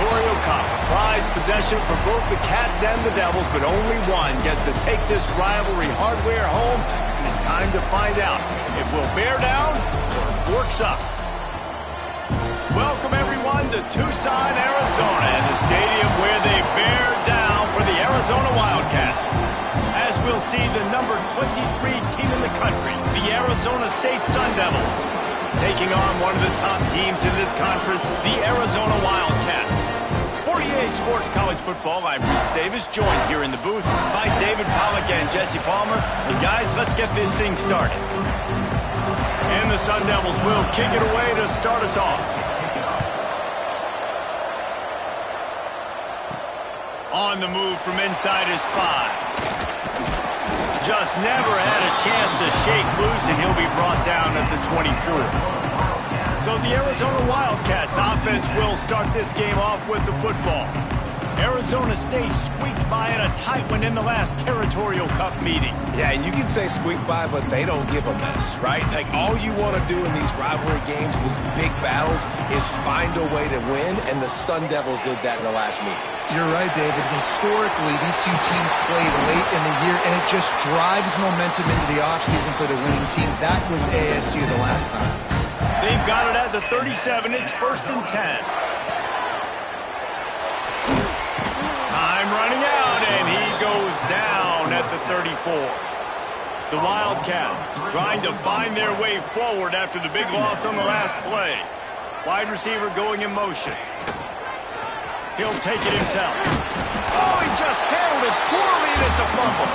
Territorial Cup. Prized possession for both the Cats and the Devils, but only one gets to take this rivalry hardware home. And it's time to find out if we'll bear down or forks up. Welcome, everyone, to Tucson, Arizona, and the stadium where they bear down for the Arizona Wildcats. As we'll see, the number 23 team in the country, the Arizona State Sun Devils, taking on one of the top teams in this conference, the Arizona Wildcats. For EA Sports College Football, I'm Reese Davis, joined here in the booth by David Pollack and Jesse Palmer. And guys, let's get this thing started. And the Sun Devils will kick it away to start us off. On the move from inside his 5. Just never had a chance to shake loose, and he'll be brought down at the 24. So the Arizona Wildcats offense will start this game off with the football. Arizona State squeaked by in a tight one in the last Territorial Cup meeting. Yeah, and you can say squeak by, but they don't give a mess, right? Like, all you want to do in these rivalry games, these big battles, is find a way to win, and the Sun Devils did that in the last meeting. You're right, David. Historically, these two teams played late in the year, and it just drives momentum into the offseason for the winning team. That was ASU the last time. They've got it at the 37. It's 1st and 10. Time running out, and he goes down at the 34. The Wildcats trying to find their way forward after the big loss on the last play. Wide receiver going in motion. He'll take it himself. Oh, he just handled it poorly, and it's a fumble.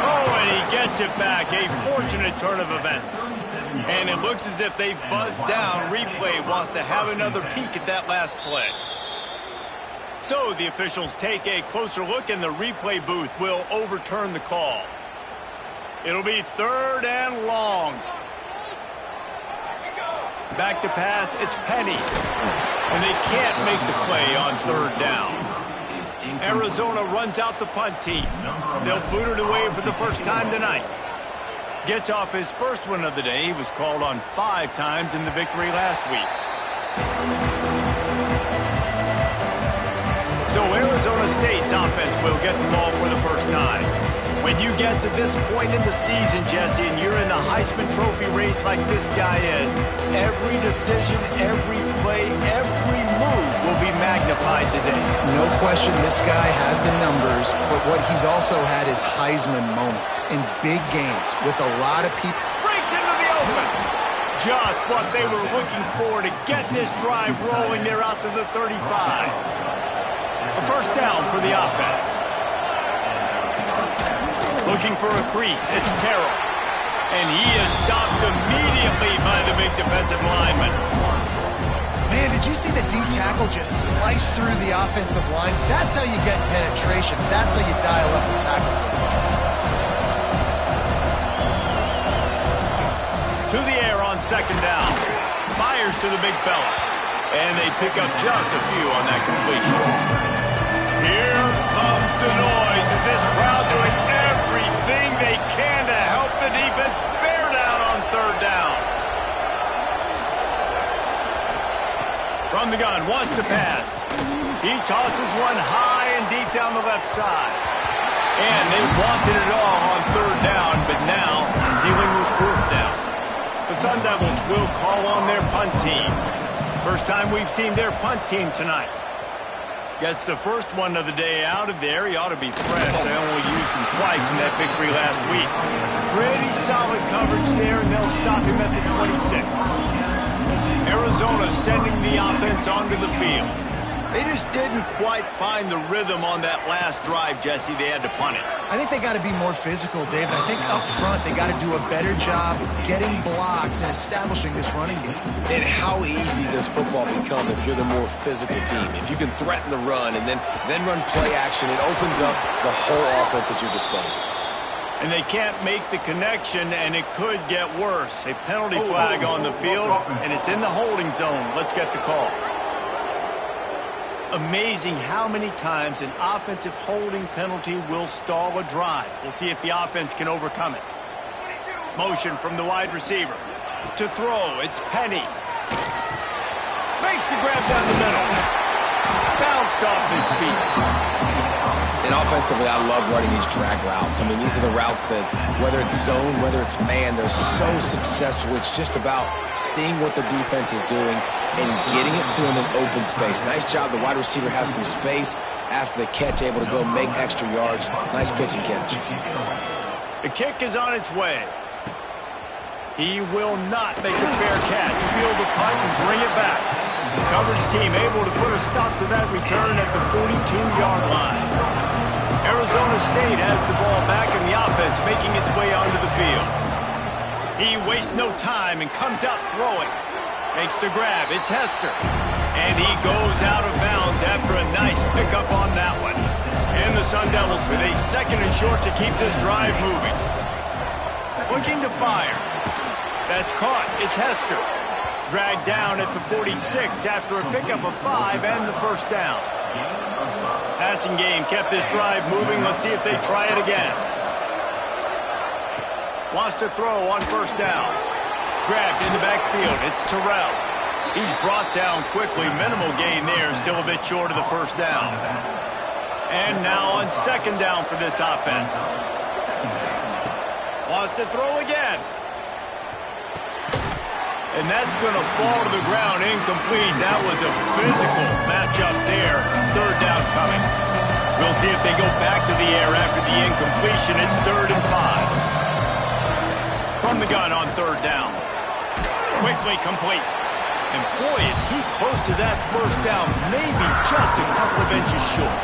Oh, and he gets it back. A fortunate turn of events. And it looks as if they've buzzed down. Replay wants to have another peek at that last play. So the officials take a closer look, and the replay booth will overturn the call. It'll be 3rd and long. Back to pass, it's Penny. And they can't make the play on 3rd down. Arizona runs out the punt team. They'll boot it away for the first time tonight. Gets off his first one of the day. He was called on 5 times in the victory last week. So Arizona State's offense will get the ball for the first time. When you get to this point in the season, Jesse, and you're in the Heisman Trophy race like this guy is, every decision, every play, every move will be magnified today. No question this guy has the numbers, but what he's also had is Heisman moments in big games with a lot of people. Breaks into the open. Just what they were looking for to get this drive rolling. They're out to the 35. A first down for the offense. Looking for a crease, it's Terrell. And he is stopped immediately by the big defensive lineman. Man, did you see the D tackle just slice through the offensive line? That's how you get penetration. That's how you dial up the tackle for loss. To the air on 2nd down. Fires to the big fella. And they pick up just a few on that completion. Here comes the noise as this crowd doing everything they can to help the defense bear down on 3rd down. From the gun, wants to pass. He tosses one high and deep down the left side. And they wanted it all on 3rd down, but now dealing with 4th down. The Sun Devils will call on their punt team. First time we've seen their punt team tonight. Gets the first one of the day out of there. He ought to be fresh. They only used him twice in that victory last week. Pretty solid coverage there, and they'll stop him at the 26. Arizona sending the offense onto the field. They just didn't quite find the rhythm on that last drive, Jesse. They had to punt it. I think they got to be more physical, David. I think up front they got to do a better job getting blocks and establishing this running game. And how easy does football become if you're the more physical team? If you can threaten the run and then run play action, it opens up the whole offense at your disposal. And they can't make the connection, and it could get worse. A penalty flag on the field, and it's in the holding zone. Let's get the call. Amazing how many times an offensive holding penalty will stall a drive. We'll see if the offense can overcome it. Motion from the wide receiver. To throw, it's Penny. Makes the grab down the middle. Bounced off his feet. And offensively, I love running these drag routes. I mean, these are the routes that, whether it's zone, whether it's man, they're so successful. It's just about seeing what the defense is doing and getting it to him in open space. Nice job. The wide receiver has some space after the catch, able to go make extra yards. Nice pitch and catch. The kick is on its way. He will not make a fair catch. Field the punt and bring it back. The coverage team able to put a stop to that return at the 42-yard line. Arizona State has the ball back in the offense, making its way onto the field. He wastes no time and comes out throwing. Makes the grab. It's Hester. And he goes out of bounds after a nice pickup on that one. And the Sun Devils with a second and short to keep this drive moving. Looking to fire. That's caught. It's Hester. Dragged down at the 46 after a pickup of 5 and the first down. Passing game kept this drive moving. Let's see if they try it again. Wants to throw on first down. Grabbed in the backfield. It's Terrell. He's brought down quickly. Minimal gain there. Still a bit short of the first down. And now on second down for this offense. Wants to throw again. And that's going to fall to the ground incomplete. That was a physical matchup there. Third down coming. We'll see if they go back to the air after the incompletion. It's 3rd and 5. From the gun on third down. Quickly complete. And boy, is he close to that first down. Maybe just a couple of inches short.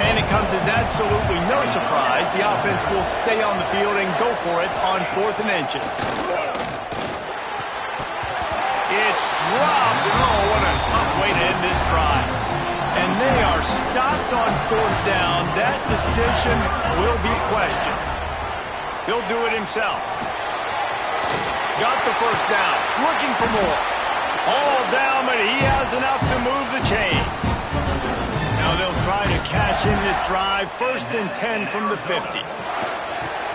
And it comes as absolutely no surprise. The offense will stay on the field and go for it on 4th and inches. It's dropped. Oh, what a tough way to end this drive. And they are stopped on 4th down. That decision will be questioned. He'll do it himself. Got the first down. Looking for more. All down, but he has enough to move the chains. Now they'll try to cash in this drive. 1st and 10 from the 50.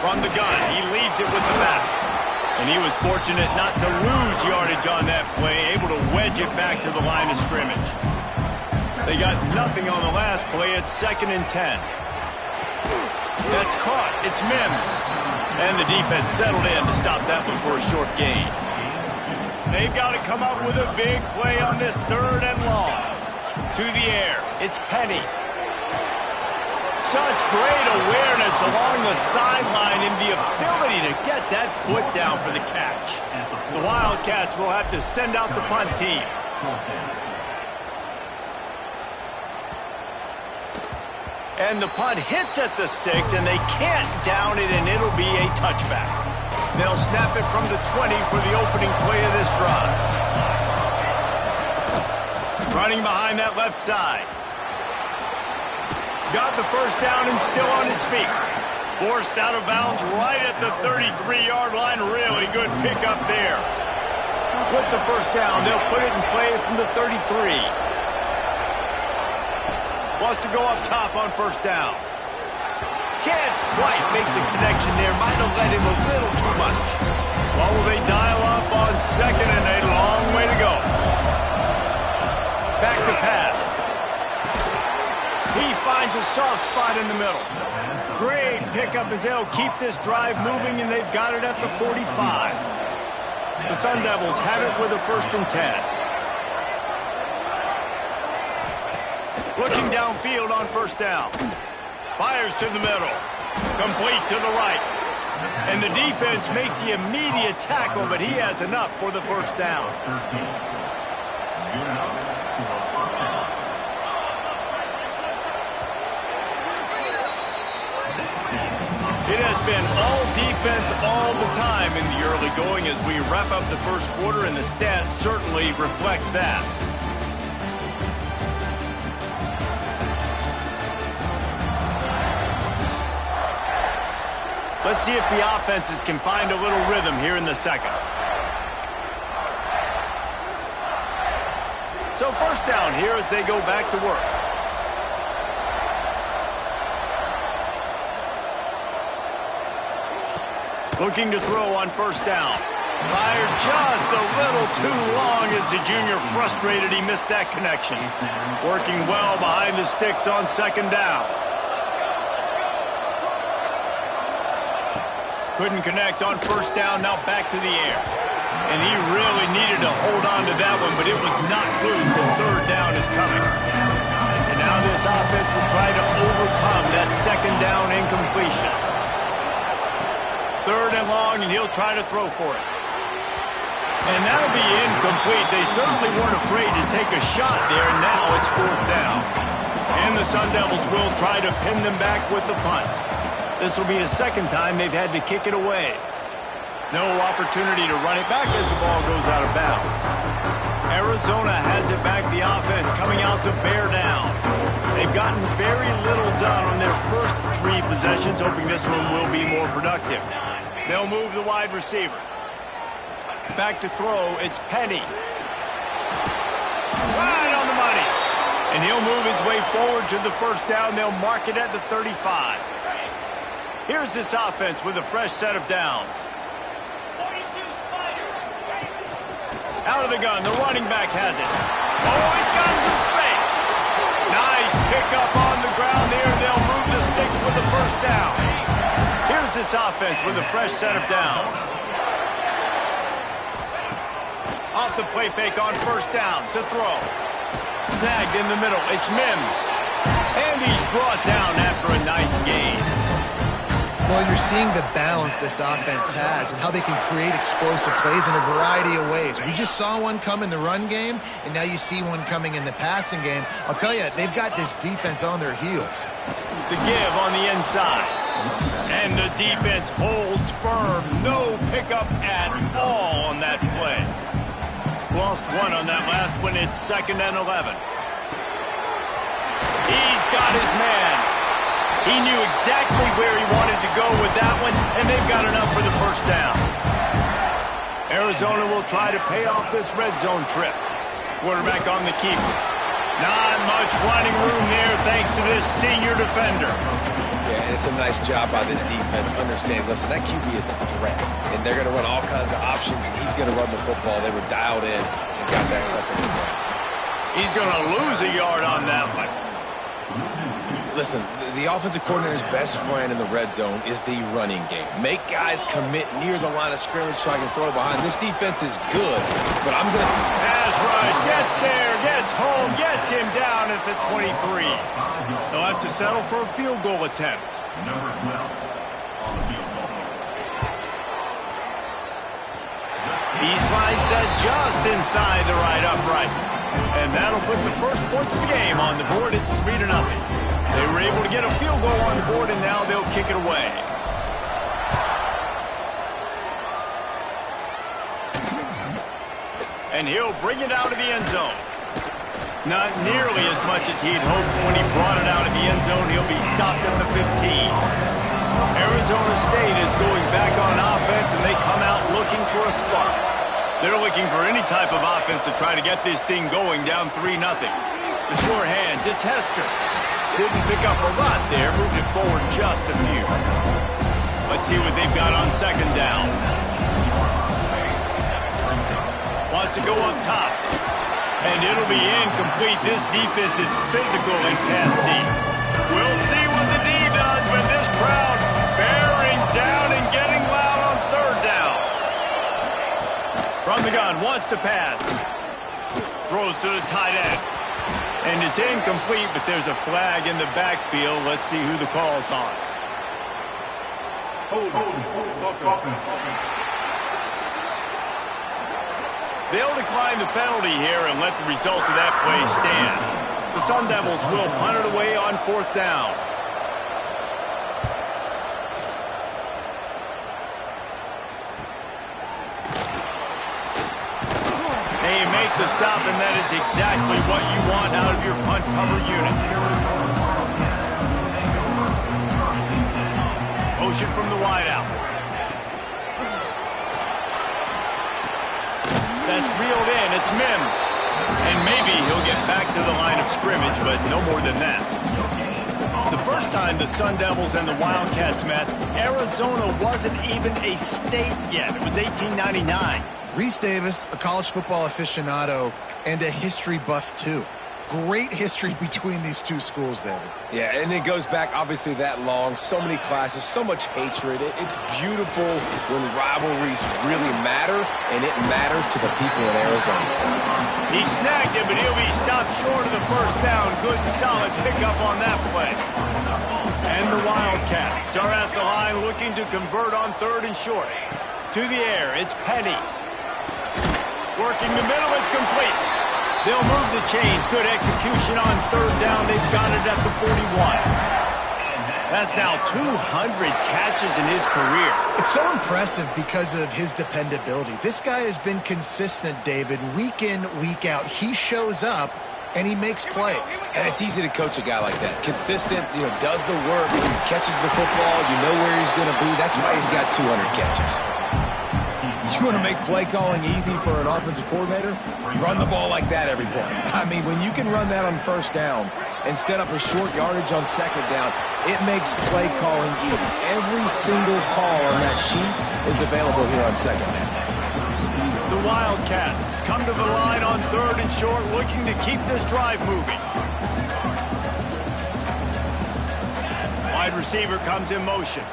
From the gun, he leaves it with the back. And he was fortunate not to lose yardage on that play, able to wedge it back to the line of scrimmage. They got nothing on the last play. It's 2nd and 10. That's caught. It's Mims. And the defense settled in to stop that one for a short gain. They've got to come up with a big play on this 3rd and long. To the air. It's Penny. Such great awareness along the sideline and the ability to get that foot down for the catch. The Wildcats will have to send out the punt team. And the punt hits at the 6, and they can't down it, and it'll be a touchback. They'll snap it from the 20 for the opening play of this drive. Running behind that left side. Got the first down and still on his feet. Forced out of bounds right at the 33-yard line. Really good pickup there. With the first down, they'll put it in play from the 33. Wants to go up top on first down. Can't quite make the connection there. Might have led him a little too much. Well, will they dial up on 2nd and a long way to go. Back to pass. He finds a soft spot in the middle. Great pickup as they'll keep this drive moving, and they've got it at the 45. The Sun Devils have it with a 1st and 10. Looking downfield on first down. Fires to the middle. Complete to the right. And the defense makes the immediate tackle, but he has enough for the first down. It has been all defense all the time in the early going as we wrap up the first quarter, and the stats certainly reflect that. Let's see if the offenses can find a little rhythm here in the second. So first down here as they go back to work. Looking to throw on first down. Fired just a little too long as the junior frustrated he missed that connection. Working well behind the sticks on second down. Couldn't connect on first down, now back to the air. And he really needed to hold on to that one, but it was not loose, and third down is coming. And now this offense will try to overcome that second down incompletion. Third and long, and he'll try to throw for it. And that'll be incomplete. They certainly weren't afraid to take a shot there, and now it's fourth down. And the Sun Devils will try to pin them back with the punt. This will be the second time they've had to kick it away. No opportunity to run it back as the ball goes out of bounds. Arizona has it back, the offense coming out to bear down. They've gotten very little done on their first three possessions, hoping this one will be more productive. They'll move the wide receiver. Back to throw, it's Penny. Right on the money. And he'll move his way forward to the first down. They'll mark it at the 35. Here's this offense with a fresh set of downs. Out of the gun, the running back has it. Oh, he's got some space. Nice pickup on the ground there. They'll move the sticks with the first down. Here's this offense with a fresh set of downs. Off the play fake on first down to throw. Snagged in the middle. It's Mims. And he's brought down after a nice gain. Well, you're seeing the balance this offense has and how they can create explosive plays in a variety of ways. We just saw one come in the run game, and now you see one coming in the passing game. I'll tell you, they've got this defense on their heels. The give on the inside. And the defense holds firm. No pickup at all on that play. Lost one on that last one. It's 2nd and 11. He's got his man. He knew exactly where he wanted to go with that one, and they've got enough for the first down. Arizona will try to pay off this red zone trip. Quarterback on the keeper. Not much running room there thanks to this senior defender. Yeah, and it's a nice job by this defense. Understand, listen, that QB is a threat, and they're going to run all kinds of options, and he's going to run the football. They were dialed in and got that second down. He's going to lose a yard on that one. Listen, the offensive coordinator's best friend in the red zone is the running game. Make guys commit near the line of scrimmage so I can throw behind. This defense is good, but I'm going to... Pass rush, gets there, gets home, gets him down at the 23. They'll have to settle for a field goal attempt. Number 12 on the field goal. He slides that just inside the right upright. And that'll put the first points of the game on the board. It's 3-0. They were able to get a field goal on the board, and now they'll kick it away. And he'll bring it out of the end zone. Not nearly as much as he'd hoped when he brought it out of the end zone. He'll be stopped at the 15. Arizona State is going back on offense, and they come out looking for a spark. They're looking for any type of offense to try to get this thing going, down 3-0. The sure hands, it's Hester. Didn't pick up a lot there, moved it forward just a few. Let's see what they've got on second down. Wants to go up top. And it'll be incomplete. This defense is physical and pass deep. We'll see what the D does with this crowd bearing down and getting loud on third down. From the gun, wants to pass. Throws to the tight end. And it's incomplete, but there's a flag in the backfield. Let's see who the call's on. They'll decline the penalty here and let the result of that play stand. The Sun Devils will punt it away on fourth down. They make the stop, and that is exactly what you want out of your punt cover unit. Motion from the wideout. That's reeled in. It's Mims. And maybe he'll get back to the line of scrimmage, but no more than that. The first time the Sun Devils and the Wildcats met, Arizona wasn't even a state yet. It was 1899. Reese Davis, a college football aficionado and a history buff too. Great history between these two schools, David. Yeah, and it goes back obviously that long. So many classes, so much hatred. It's beautiful when rivalries really matter, and it matters to the people in Arizona. He snagged it, but he'll be stopped short of the first down. Good, solid pickup on that play. And the Wildcats are at the line looking to convert on 3rd and short. To the air, it's Penny. Working the middle, it's complete. They'll move the chains. Good execution on 3rd down. They've got it at the 41. That's now 200 catches in his career. It's so impressive because of his dependability. This guy has been consistent, David, week in, week out. He shows up, and he makes plays. And it's easy to coach a guy like that. Consistent, does the work, catches the football, you know where he's going to be. That's why he's got 200 catches. You want to make play calling easy for an offensive coordinator? Run the ball like that every play. I mean, when you can run that on 1st down and set up a short yardage on 2nd down, it makes play calling easy. Every single call on that sheet is available here on 2nd down. The Wildcats come to the line on 3rd and short, looking to keep this drive moving. Wide receiver comes in motion.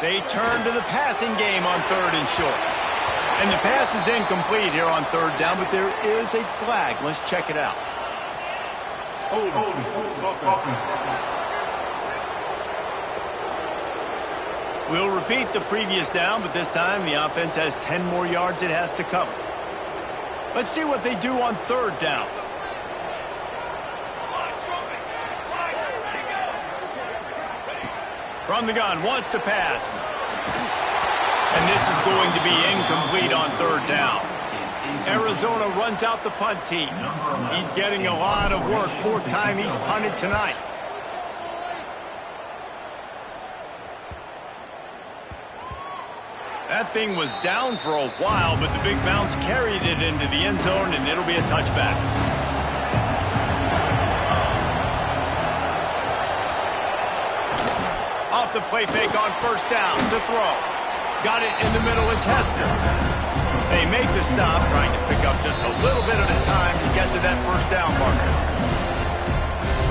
They turn to the passing game on 3rd and short. And the pass is incomplete here on 3rd down, but there is a flag. Let's check it out. We'll repeat the previous down, but this time the offense has 10 more yards it has to cover. Let's see what they do on 3rd down. From the gun, wants to pass. And this is going to be incomplete on 3rd down. Arizona runs out the punt team. He's getting a lot of work. 4th time he's punted tonight. That thing was down for a while, but the big bounce carried it into the end zone, and it'll be a touchback. Off the play fake on 1st down to throw. Got it in the middle, it's Hester. They make the stop, trying to pick up just a little bit at a time to get to that 1st down marker.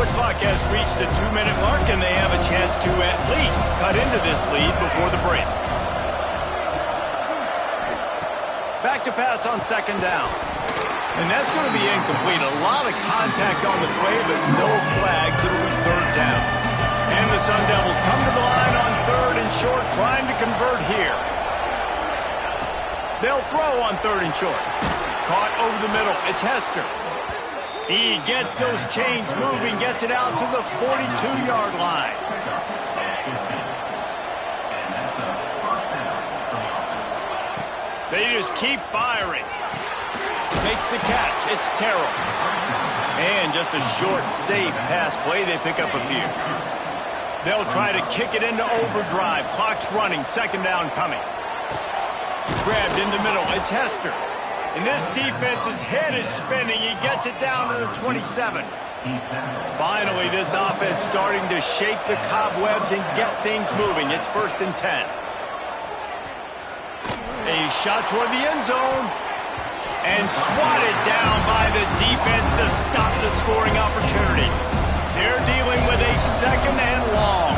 The clock has reached the 2-minute mark, and they have a chance to at least cut into this lead before the break. Back to pass on 2nd down. And that's going to be incomplete. A lot of contact on the play, but no flags. It'll be 3rd down. And the Sun Devils come to the line on 3rd and short, trying to convert here. They'll throw on 3rd and short. Caught over the middle. It's Hester. He gets those chains moving, gets it out to the 42-yard line. They just keep firing. Makes the catch. It's Terrell. And just a short, safe pass play. They pick up a few. They'll try to kick it into overdrive. Clock's running. 2nd down coming. Grabbed in the middle. It's Hester. And this defense's head is spinning. He gets it down to the 27. Finally, this offense starting to shake the cobwebs and get things moving. It's 1st and 10. A shot toward the end zone. And swatted down by the defense to stop the scoring opportunity. They're dealing with a 2nd and long.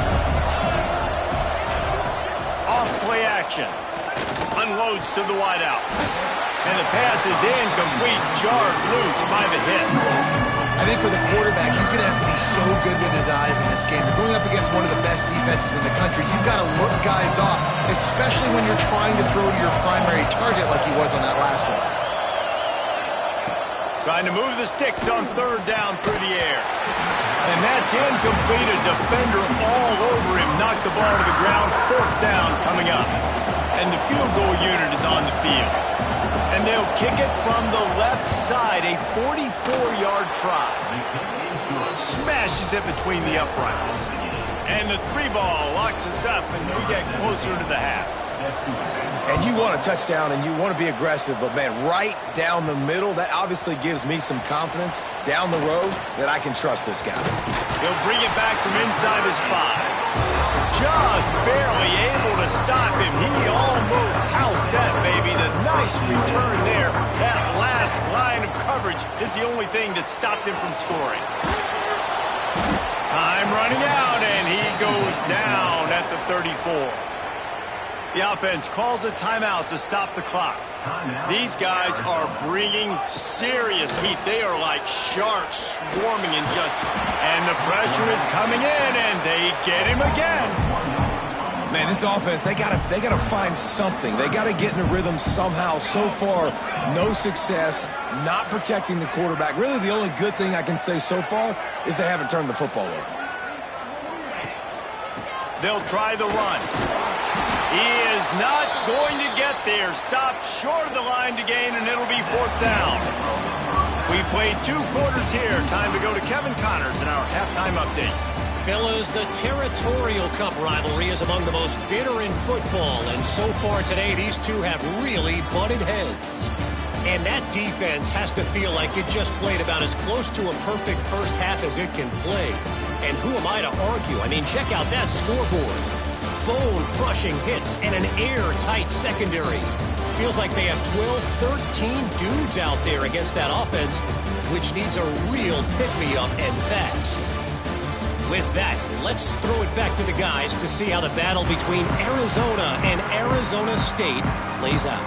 Off play action. Unloads to the wideout. And the pass is incomplete. Jarred loose by the hit. I think for the quarterback, he's going to have to be so good with his eyes in this game. You're going up against one of the best defenses in the country. You've got to look guys off, especially when you're trying to throw to your primary target like he was on that last one. Trying to move the sticks on 3rd down through the air. And that's incomplete. A defender all over him. Knocked the ball to the ground. 4th down coming up. And the field goal unit is on the field. And they'll kick it from the left side. A 44-yard try. Smashes it between the uprights. And the 3 ball locks us up, and we get closer to the half. And you want a touchdown and you want to be aggressive, but, man, right down the middle, that obviously gives me some confidence down the road that I can trust this guy. He'll bring it back from inside his 5. Just barely able to stop him. He almost housed that, baby. The nice return there. That last line of coverage is the only thing that stopped him from scoring. Time running out, and he goes down at the 34. The offense calls a timeout to stop the clock. These guys are bringing serious heat. They are like sharks swarming and the pressure is coming in, and they get him again. Man, this offense, they gotta find something. They gotta get in a rhythm somehow. So far, no success, not protecting the quarterback. Really, the only good thing I can say so far is they haven't turned the football over. They'll try the run. He is not going to get there. Stopped short of the line to gain, and it'll be 4th down. We played 2 quarters here. Time to go to Kevin Connors in our halftime update. Fellas, the Territorial Cup rivalry is among the most bitter in football, and so far today, these two have really butted heads. And that defense has to feel like it just played about as close to a perfect first half as it can play. And who am I to argue? I mean, check out that scoreboard. Bone-crushing hits and an airtight secondary. Feels like they have 12, 13 dudes out there against that offense, which needs a real pick-me-up and fast. With that, let's throw it back to the guys to see how the battle between Arizona and Arizona State plays out.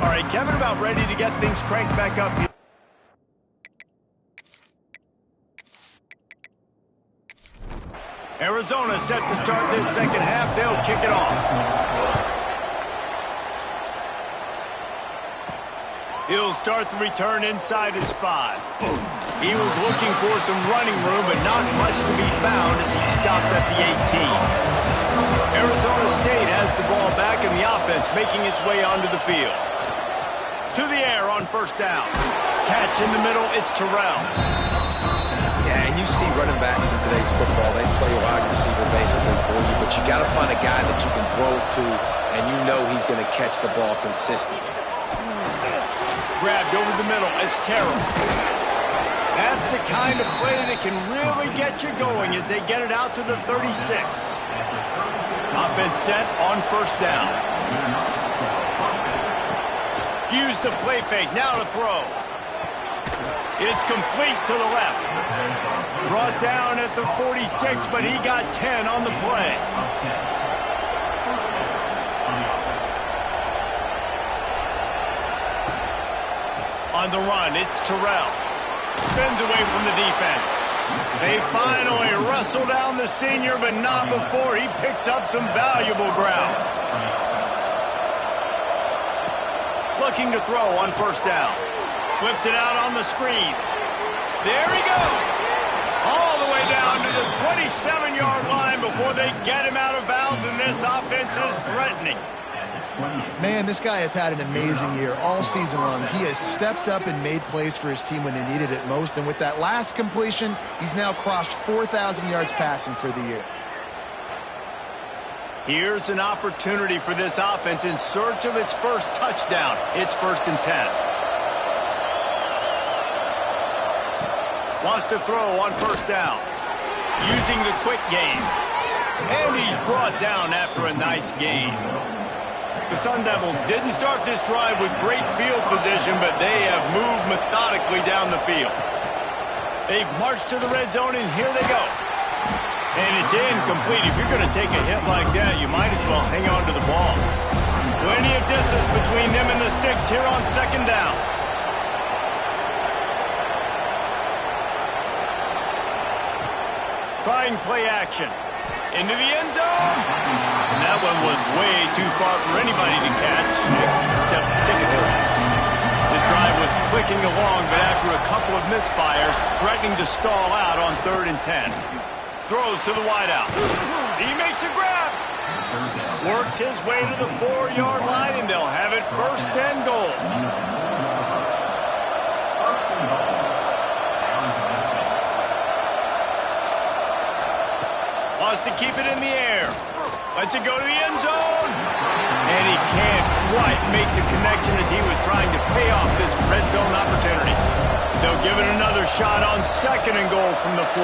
All right, Kevin, about ready to get things cranked back up here. Arizona set to start this second half. They'll kick it off. He'll start the return inside his 5. He was looking for some running room, but not much to be found as he stopped at the 18. Arizona State has the ball back in the offense, making its way onto the field. To the air on 1st down. Catch in the middle, it's Terrell. Yeah, and you see running backs in today's football, they play wide receiver basically for you, but you got to find a guy that you can throw it to, and you know he's going to catch the ball consistently. Grabbed over the middle, it's Terrell. That's the kind of play that can really get you going as they get it out to the 36. Offense set on 1st down. Use the play fake, now to throw. It's complete to the left. Brought down at the 46, but he got 10 on the play. On the run, it's Terrell. Spins away from the defense. They finally wrestle down the senior, but not before he picks up some valuable ground. Looking to throw on 1st down. Flips it out on the screen. There he goes. All the way down to the 27-yard line before they get him out of bounds, and this offense is threatening. Man, this guy has had an amazing year all season long. He has stepped up and made plays for his team when they needed it most, and with that last completion, he's now crossed 4,000 yards passing for the year. Here's an opportunity for this offense in search of its first touchdown. It's 1st and 10. Wants to throw on 1st down. Using the quick game. And he's brought down after a nice gain. The Sun Devils didn't start this drive with great field position, but they have moved methodically down the field. They've marched to the red zone, and here they go. And it's incomplete. If you're going to take a hit like that, you might as well hang on to the ball. Plenty of distance between them and the sticks here on 2nd down. Trying play action. Into the end zone. And that one was way too far for anybody to catch, except ticket holders. This drive was clicking along, but after a couple of misfires, threatening to stall out on 3rd and 10. Throws to the wideout. He makes a grab. Works his way to the 4-yard line, and they'll have it 1st and goal. Wants to keep it in the air. Lets it go to the end zone. And he can't quite make the connection as he was trying to pay off this red zone opportunity. They'll give it another shot on 2nd and goal from the 4.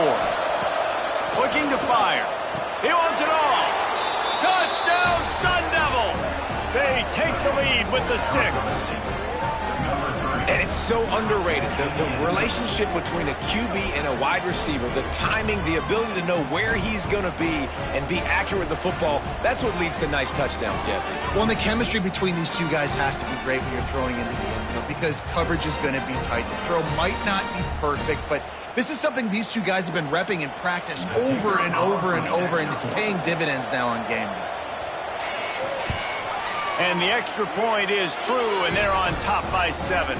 Looking to fire. He wants it all. Touchdown, Sun Devils! They take the lead with the 6. And it's so underrated. The relationship between a QB and a wide receiver, the timing, the ability to know where he's going to be and be accurate with the football, that's what leads to nice touchdowns, Jesse. Well, and the chemistry between these two guys has to be great when you're throwing into the end zone because coverage is going to be tight. The throw might not be perfect, but this is something these two guys have been repping in practice over and over and over, and it's paying dividends now on game day. And the extra point is true, and they're on top by 7.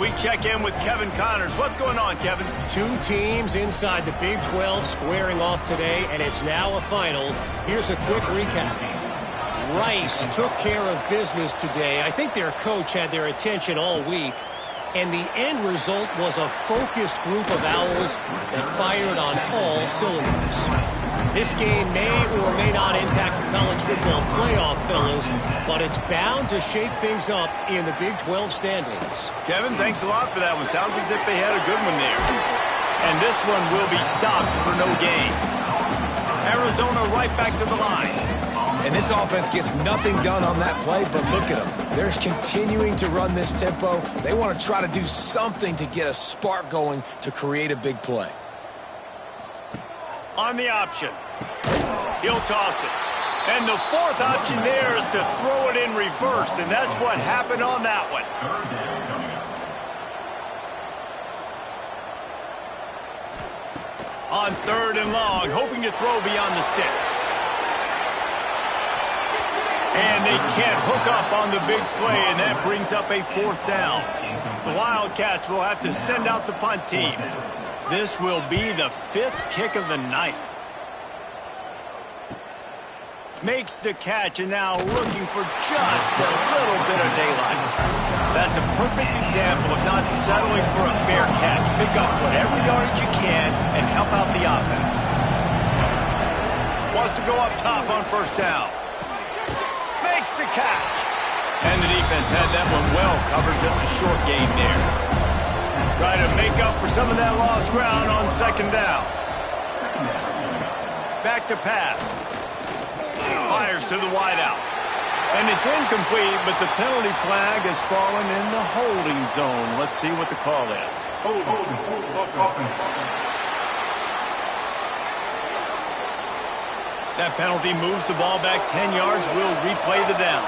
We check in with Kevin Connors. What's going on, Kevin? 2 teams inside the Big 12 squaring off today, and it's now a final. Here's a quick recap. Rice took care of business today. I think their coach had their attention all week. And the end result was a focused group of Owls that fired on all cylinders. This game may or may not impact the college football playoff, fellas, but it's bound to shake things up in the Big 12 standings. Kevin, thanks a lot for that one. Sounds as if they had a good one there. And this one will be stopped for no gain. Arizona right back to the line. And this offense gets nothing done on that play, but look at them. They're continuing to run this tempo. They want to try to do something to get a spark going to create a big play. On the option. He'll toss it. And the 4th option there is to throw it in reverse, and that's what happened on that one. On 3rd and long, hoping to throw beyond the sticks. And they can't hook up on the big play, and that brings up a 4th down. The Wildcats will have to send out the punt team. This will be the 5th kick of the night. Makes the catch, and now looking for just a little bit of daylight. That's a perfect example of not settling for a fair catch. Pick up whatever yardage you can and help out the offense. Wants to go up top on 1st down. Makes the catch. And the defense had that one well covered, just a short gain there. Try to make up for some of that lost ground on 2nd down. Back to pass. Fires to the wideout. And it's incomplete, but the penalty flag has fallen in the holding zone. Let's see what the call is. That penalty moves the ball back 10 yards. We'll replay the down.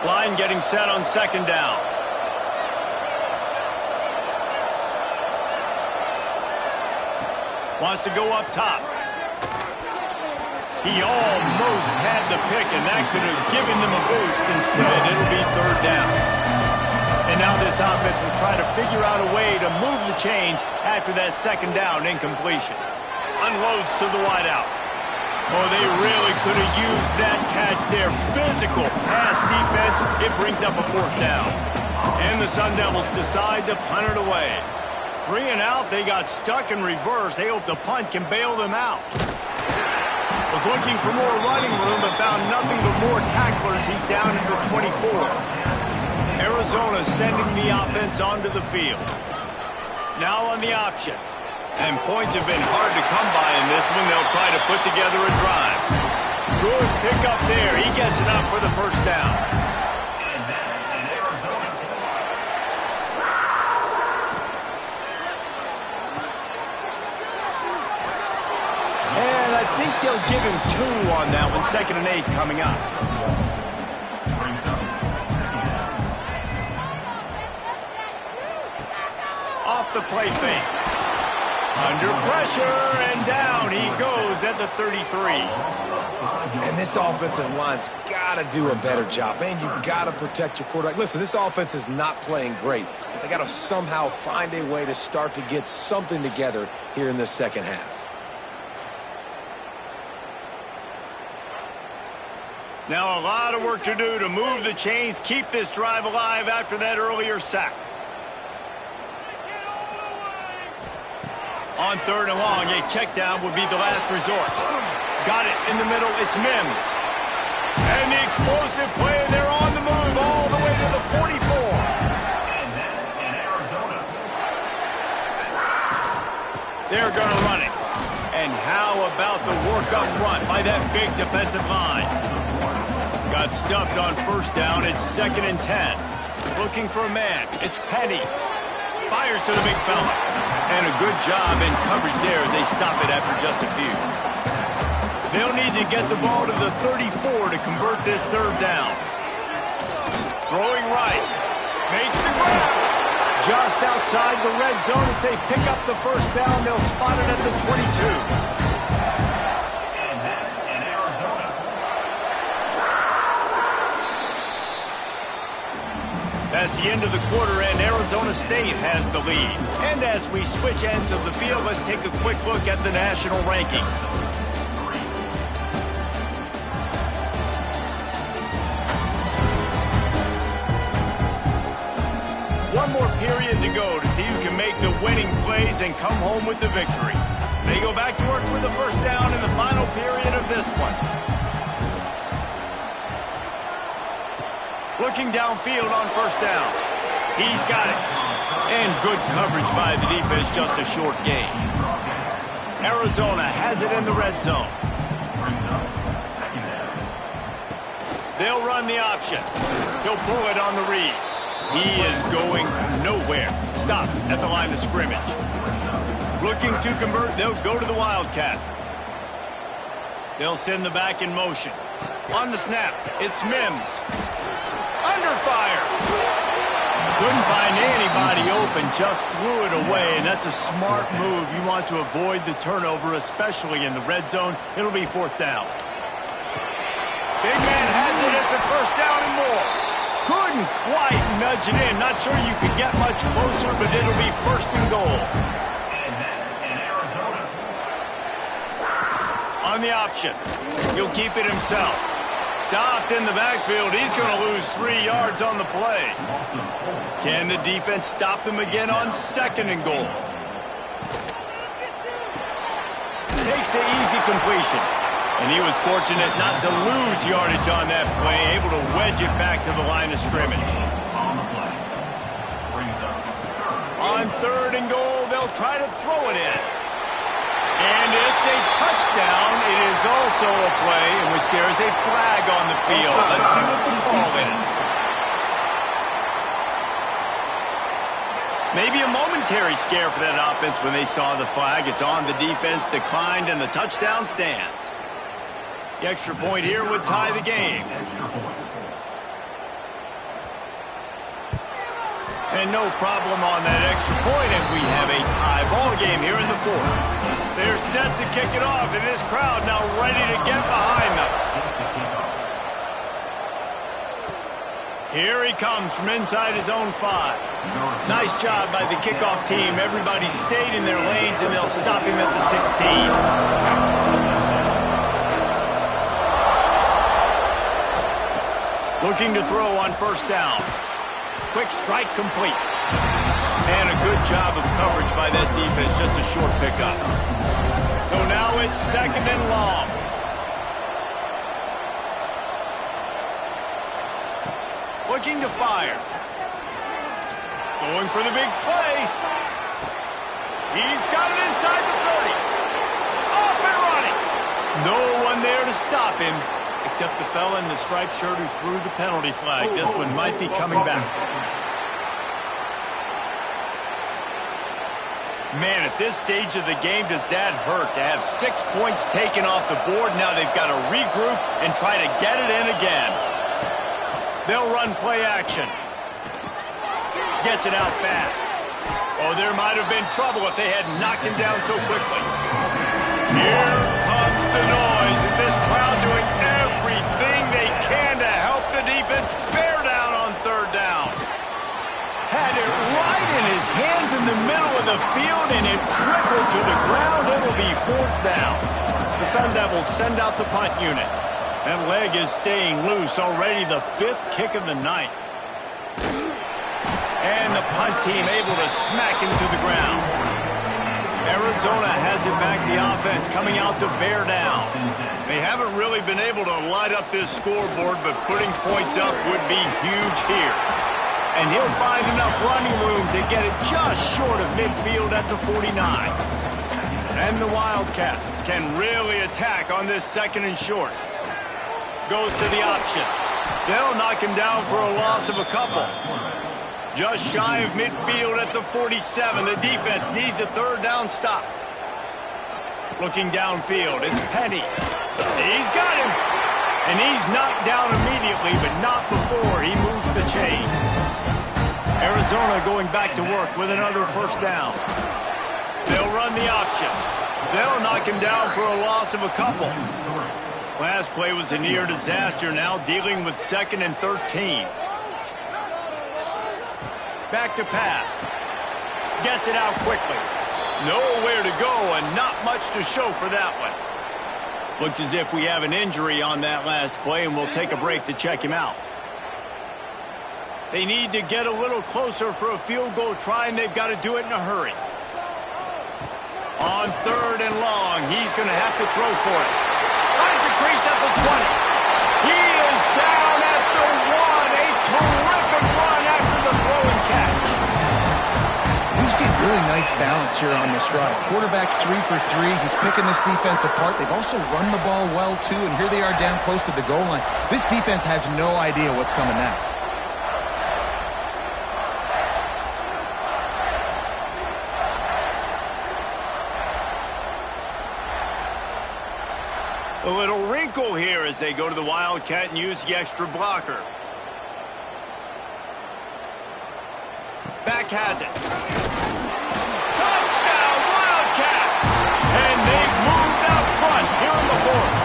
Line getting set on 2nd down. Wants to go up top. He almost had the pick, and that could have given them a boost. Instead, it'll be 3rd down. And now this offense will try to figure out a way to move the chains after that 2nd down incompletion. Unloads to the wideout. Oh, they really could have used that catch there. Physical pass defense. It brings up a 4th down. And the Sun Devils decide to punt it away. 3 and out. They got stuck in reverse. They hope the punt can bail them out. Was looking for more running room, but found nothing but more tacklers. He's down at the 24. Arizona sending the offense onto the field. Now on the option. And points have been hard to come by in this one. They'll try to put together a drive. Good pickup there. He gets it up for the 1st down. And I think they'll give him 2 on that one. 2nd and 8 coming up. Off the play fake. Under pressure, and down he goes at the 33. And this offensive line's got to do a better job. Man, you got to protect your quarterback. Listen, this offense is not playing great, but they got to somehow find a way to start to get something together here in this 2nd half. Now a lot of work to do to move the chains, keep this drive alive after that earlier sack. On 3rd and long, a check down would be the last resort. Got it in the middle. It's Mims. And the explosive play, and they're on the move all the way to the 44. And that's in Arizona. They're going to run it. And how about the work up front by that big defensive line? Got stuffed on first down. It's 2nd and 10. Looking for a man. It's Penny. Fires to the big fella. And a good job in coverage there as they stop it after just a few. They'll need to get the ball to the 34 to convert this 3rd down. Throwing right. Makes the grab. Just outside the red zone as they pick up the first down. They'll spot it at the 22. And that's in Arizona. That's the end of the quarter, and Arizona State has the lead. And as we switch ends of the field, let's take a quick look at the national rankings. One more period to go to see who can make the winning plays and come home with the victory. They go back to work with the first down in the final period of this one. Looking downfield on first down. He's got it. And good coverage by the defense, just a short gain. Arizona has it in the red zone. They'll run the option. He'll pull it on the read. He is going nowhere. Stop at the line of scrimmage. Looking to convert, they'll go to the Wildcat. They'll send the back in motion. On the snap, it's Mims. Under fire. Couldn't find anybody open, just threw it away, and that's a smart move. You want to avoid the turnover, especially in the red zone. It'll be 4th down. Big man has it. It's a first down and more. Couldn't quite nudge it in. Not sure you could get much closer, but it'll be 1st and goal. And that's in Arizona. On the option. He'll keep it himself. Stopped in the backfield. He's going to lose 3 yards on the play. Can the defense stop them again on 2nd and goal? Takes the easy completion. And he was fortunate not to lose yardage on that play, able to wedge it back to the line of scrimmage. On 3rd and goal, they'll try to throw it in. And it's a touchdown. It is also a play in which there is a flag on the field. Let's see what the call is. Maybe a momentary scare for that offense when they saw the flag. It's on the defense, declined, and the touchdown stands. The extra point here would tie the game. And no problem on that extra point as we have a tie ball game here in the 4th. They're set to kick it off, and this crowd now ready to get behind them. Here he comes from inside his own 5. Nice job by the kickoff team. Everybody stayed in their lanes, and they'll stop him at the 16. Looking to throw on first down. Quick strike complete. And a good job of coverage by that defense. Just a short pickup. So now it's 2nd and long. Looking to fire. Going for the big play. He's got it inside the 30. Off and running. No one there to stop him, except the fella in the striped shirt who threw the penalty flag. This one might be coming back. Man, at this stage of the game, does that hurt to have 6 points taken off the board? Now they've got to regroup and try to get it in again. They'll run play action. Gets it out fast. Oh, there might have been trouble if they had knocked him down so quickly. Here comes the noise. Is this crowd doing everything they can to help the defense bear down on 3rd down? Had it right in his hands in the middle of the field, and it trickled to the ground. It'll be 4th down. The Sun Devils send out the punt unit. That leg is staying loose. Already the 5th kick of the night. And the punt team able to smack him to the ground. Arizona hasn't backed the offense coming out to bear down. They haven't really been able to light up this scoreboard, but putting points up would be huge here. And he'll find enough running room to get it just short of midfield at the 49. And the Wildcats can really attack on this 2nd and short. Goes to the option. They'll knock him down for a loss of a couple. Just shy of midfield at the 47. The defense needs a 3rd down stop. Looking downfield, it's Penny. He's got him. And he's knocked down immediately, but not before he moves the chains. Arizona going back to work with another 1st down. They'll run the option. They'll knock him down for a loss of a couple. Last play was a near disaster, now dealing with 2nd and 13. Back to pass. Gets it out quickly. Nowhere to go and not much to show for that one. Looks as if we have an injury on that last play, and we'll take a break to check him out. They need to get a little closer for a field goal try, and they've got to do it in a hurry. On 3rd and long, he's going to have to throw for it. Finds a crease at the 20. He is down at the 1. A terrific run after the throw and catch. We've seen really nice balance here on this drive. Quarterback's 3 for 3. He's picking this defense apart. They've also run the ball well, too, and here they are down close to the goal line. This defense has no idea what's coming next. A little wrinkle here as they go to the Wildcat and use the extra blocker. Back has it. Touchdown, Wildcats! And they've moved out front here in the 4th.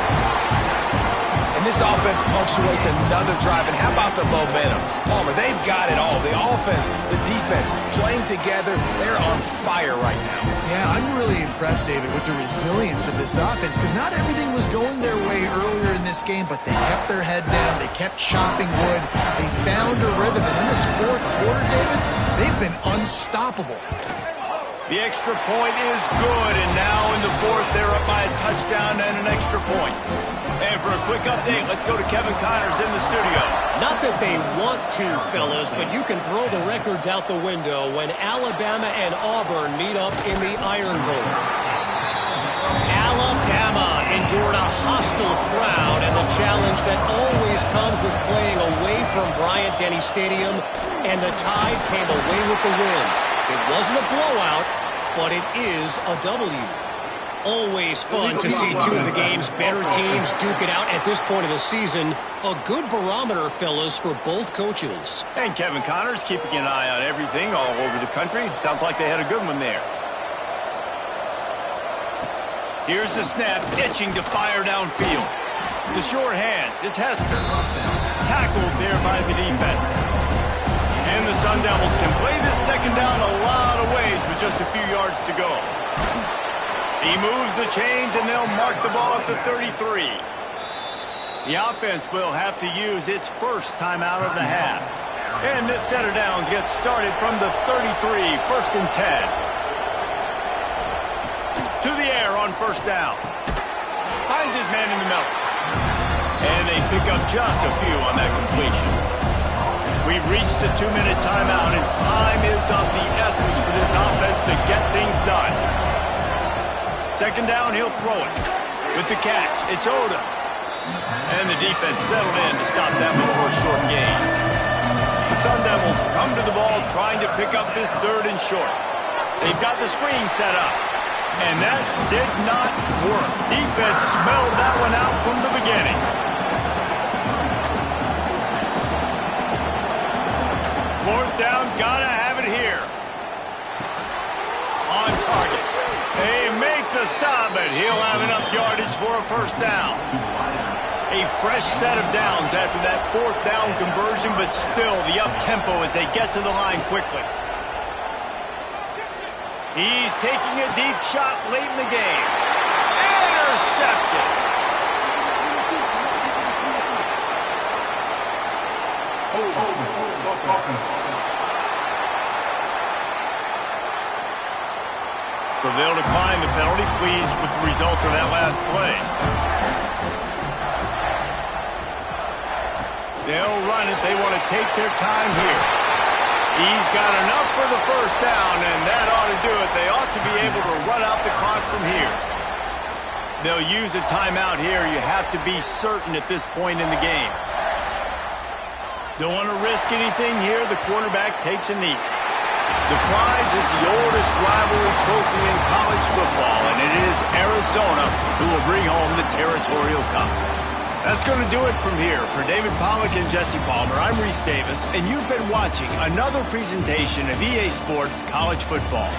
And this offense punctuates another drive. And how about the momentum? Palmer, they've got it all. The offense, the defense, playing together. They're on fire right now. Yeah, I'm really impressed, David, with the resilience of this offense, because not everything was going their way earlier in this game, but they kept their head down, they kept chopping wood, they found a rhythm, and in this 4th quarter, David, they've been unstoppable. The extra point is good, and now in the 4th, they're up by a touchdown and an extra point. And for a quick update, let's go to Kevin Connors in the studio. Not that they want to, fellas, but you can throw the records out the window when Alabama and Auburn meet up in the Iron Bowl. Alabama endured a hostile crowd and the challenge that always comes with playing away from Bryant-Denny Stadium, and the Tide came away with the win. It wasn't a blowout, but it is a W. Always fun to see 2 of the game's better teams duke it out at this point of the season. A good barometer, fellas, for both coaches. And Kevin Connors keeping an eye on everything all over the country. Sounds like they had a good one there. Here's the snap, itching to fire downfield. The short hands, it's Hester. Tackled there by the defense. And the Sun Devils can play this 2nd down a lot of ways with just a few yards to go. He moves the chains, and they'll mark the ball at the 33. The offense will have to use its 1st timeout of the half. And this set of downs gets started from the 33, 1st and 10. To the air on 1st down. Finds his man in the middle. And they pick up just a few on that completion. We've reached the 2-minute timeout, and time is of the essence for this offense to get things done. 2nd down, he'll throw it. With the catch, it's Odom. And the defense settled in to stop that one for a short gain. The Sun Devils come to the ball trying to pick up this 3rd and short. They've got the screen set up. And that did not work. Defense smelled that one out from the beginning. Fourth down, gotta have it here. On target. They make the stop, but he'll have enough yardage for a 1st down. A fresh set of downs after that 4th down conversion, but still the up-tempo as they get to the line quickly. He's taking a deep shot late in the game. Intercepted. So they'll decline the penalty, pleased with the results of that last play. They'll run it. They want to take their time here. He's got enough for the first down, and that ought to do it. They ought to be able to run out the clock from here. They'll use a timeout here. You have to be certain at this point in the game. Don't want to risk anything here. The quarterback takes a knee. The prize is the oldest rivalry trophy in college football, and it is Arizona who will bring home the Territorial Cup. That's going to do it from here. For David Pollack and Jesse Palmer, I'm Reese Davis, and you've been watching another presentation of EA Sports College Football.